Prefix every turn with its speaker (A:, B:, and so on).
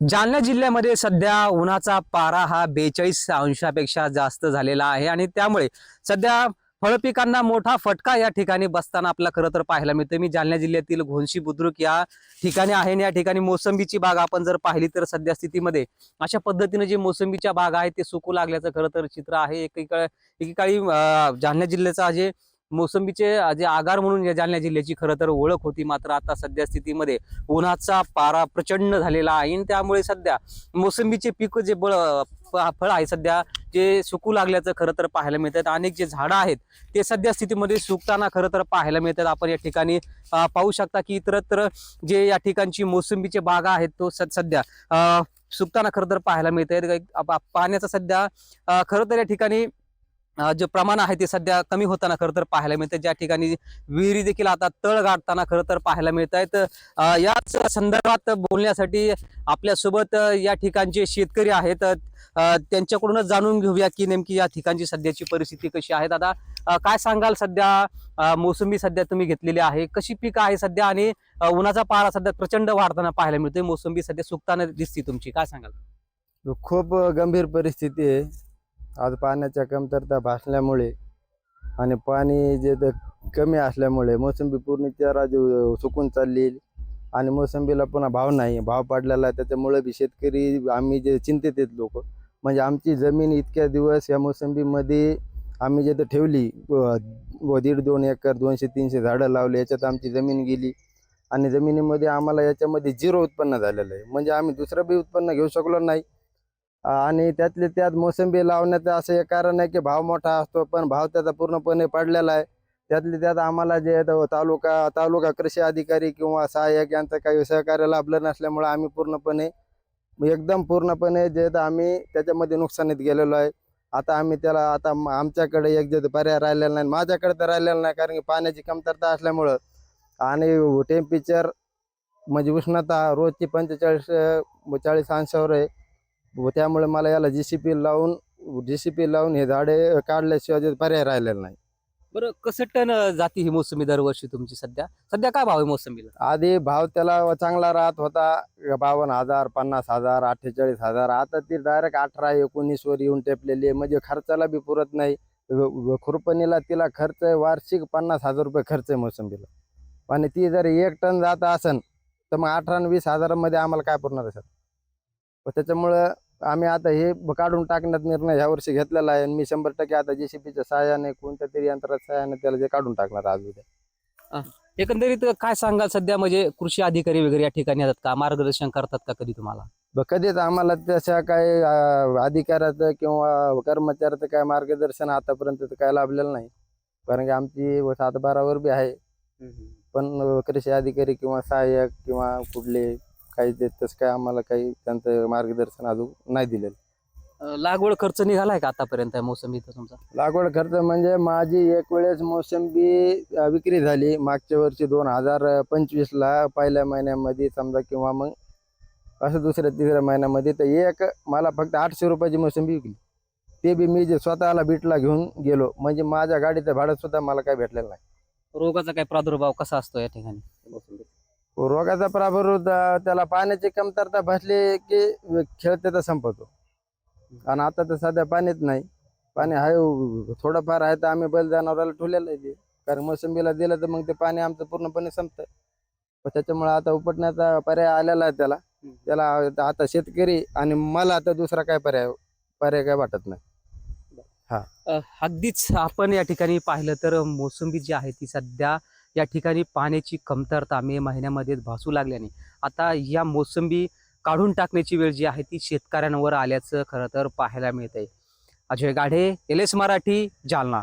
A: जालना जिल्ह्यामध्ये सध्या उन्हाचा पारा हा 42 अंशापेक्षा जास्त झालेला आहे आणि त्यामुळे सध्या फळपिकांना मोठा फटका या ठिकाणी बसताना आपल्याला खरं तर पाहायला मिळतं। मी जालना जिल्ह्यातील घोणशी बुद्रुक या ठिकाणी आहे आणि या ठिकाणी मोसंबीची बाग आपण जर पाहिली तर सध्या स्थितीमध्ये अशा पद्धतीने जे मोसंबीच्या बाग आहेत ते सुकू लागल्याचं खरं तर चित्र आहे। एकेकाळी जालना जिल्ह्याचा जे मोसंबीचे जे आगार म्हणून या जालना जिल्ह्याची खरं तर ओळख होती, मात्र आता सध्या स्थितीमध्ये उन्हाचा पारा प्रचंड झालेला आहे आणि त्यामुळे सध्या मोसंबीचे पीक जे फळ आहे सध्या जे सुकू लागल्याचं खरं तर पाहायला मिळतात। अनेक जे झाडं आहेत ते सध्या स्थितीमध्ये सुकताना खरं तर पाहायला मिळतात। आपण या ठिकाणी पाहू शकता की इतरत्र जे या ठिकाणची मोसंबीचे बागा आहेत तो सध्या सुकताना खरं तर पाहायला मिळतात। पाण्याचा सध्या खरं तर या ठिकाणी जे प्रमाण आहे ते सध्या कमी होताना खरं तर पाहायला मिळतं। ज्या ठिकाणी विहिरी देखील आता तळ गाठताना खरं तर पाहायला मिळत आहेत। याच संदर्भात बोलण्यासाठी आपल्यासोबत या ठिकाणचे शेतकरी आहेत, त्यांच्याकडूनच जाणून घेऊया की नेमकी या ठिकाणची सध्याची परिस्थिती कशी आहे। दादा, काय सांगाल? सध्या मोसंबी सध्या तुम्ही घेतलेली आहे, कशी पीक आहे सध्या आणि उन्हाचा पारा सध्या प्रचंड वाढताना पाहायला मिळतोय, मोसंबी सध्या सुकताना दिसते तुमची, काय सांगाल?
B: खूप गंभीर परिस्थिती आहे। आज पाण्याच्या कमतरता भासल्यामुळे आणि पाणी जे कमी असल्यामुळे मोसंबी पूर्ण सुकून चालली आणि मोसंबीला पुन्हा भाव नाही, भाव पडलेला आहे। त्याच्यामुळे बी शेतकरी आम्ही जे चिंतित आहेत लोक, म्हणजे आमची जमीन इतक्या दिवस या मोसंबीमध्ये आम्ही जे ठेवली 1.5-2 एकर 200-300 झाडं लावली, याच्यात आमची जमीन गेली आणि जमिनीमध्ये आम्हाला याच्यामध्ये 0 उत्पन्न झालेलं आहे। म्हणजे आम्ही दुसरं बी उत्पन्न घेऊ शकलो नाही आणि त्यातले त्यात मोसंबी लावण्याचं असं एक कारण आहे की भाव मोठा असतो, पण भाव त्याचा पूर्णपणे पडलेला आहे। त्यातले त्यात आम्हाला जे तालुका कृषी अधिकारी किंवा सहाय्यक यांचं काही सहकार्य लाभलं नसल्यामुळे आम्ही पूर्णपणे जे आम्ही त्याच्यामध्ये नुकसानीत गेलेलो आहे। आता आम्ही आता आमच्याकडे एक जे पर्याय राहिलेला नाही, माझ्याकडे तर राहिलेला नाही, कारण की पाण्याची कमतरता असल्यामुळं आणि टेम्परेचर म्हणजे उष्णता रोजची 45-40 अंशावर आहे। त्यामुळे मला याला जीसीपी लावून हे झाडे काढल्याशिवाय पर्याय राहिलेला नाही।
A: बरं, कसं टन जाती ही मोसंबी दरवर्षी तुमची? सध्या सध्या काय भाव आहे मोसंबीला?
B: आधी भाव त्याला चांगला राहत होता, 52,000, 50,000, 48,000। आता ती डायरेक्ट 18-19 वर येऊन टेपलेली आहे। म्हणजे खर्चाला बी पुरत नाही। खुरपणीला तिला खर्च आहे वार्षिक 50,000 रुपये खर्च आहे मोसंबीला, आणि ती जर 1 टन जात असेल तर मग 18-20,000 मध्ये आम्हाला काय पुरणार आहे सर? त्याच्यामुळं आम्ही आता हे काढून टाकण्यात निर्णय ह्या वर्षी घेतलेला आहे आणि मी 100% आता जेसीबीच्या सहाय्याने कोणत्या तरी यंत्राच्या सहाय्याने त्याला जे काढून टाकणार आज उद्या।
A: एकंदरीत काय सांगाल? सध्या म्हणजे कृषी अधिकारी वगैरे या ठिकाणी येतात का, मार्गदर्शन करतात का कधी तुम्हाला?
B: कधीच आम्हाला तशा काही अधिकाऱ्याचं किंवा कर्मचाऱ्याचं काय मार्गदर्शन आतापर्यंत काय लाभलेलं नाही, कारण की आमची 7-12 वर बी आहे, पण कृषी अधिकारी किंवा सहाय्यक किंवा कुठले काही तसं काय आम्हाला काही त्यांचं मार्गदर्शन अजून नाही दिलेलं।
A: लागवड खर्च निघालाय का आतापर्यंत मोसंबीचा तुमचा?
B: लागवड खर्च म्हणजे माझी एक वेळेस मोसंबी विक्री झाली मागच्या वर्षी 2025ला पहिल्या महिन्यामध्ये समजा, किंवा मग असं 2-3 महिन्यामध्ये, तर एक मला फक्त 800 रुपयाची मोसंबी विकली। ते बी मी जे स्वतःला बीटला घेऊन गेलो, म्हणजे माझ्या गाडीचं भाडं सुद्धा मला काही भेटलेलं नाही।
A: रोगाचा काय प्रादुर्भाव कसा असतो या ठिकाणी मोसंबी?
B: रोगाचा प्रादुर्भाव त्याला पाण्याची कमतरता भासली की खेळते तर संपतो, आणि आता तर सध्या पाणीच नाही। पाणी आहे थोडंफार आहे, तर आम्ही बैल जनावराला ठेवलेलं आहे ते, कारण मोसंबीला दिलं तर मग ते पाणी आमचं पूर्णपणे संपतं। त्याच्यामुळे आता उपटण्याचा पर्याय आलेला आहे त्याला आता शेतकरी आणि मला आता दुसरा काय पर्याय काय वाटत नाही।
A: अगदीच आपण या ठिकाणी पाहिलं तर मोसंबी जी आहे ती सध्या या ठिकाणी पाण्याची कमतरता मे महिन्यामध्ये भासू लागल्याने आता या मोसंबी काढून टाकण्याची वेळ जी आहे ती शेतकऱ्यांवर आल्याचं खरं तर पाहायला मिळतंय। अजय गाढे, LS मराठी, जालना।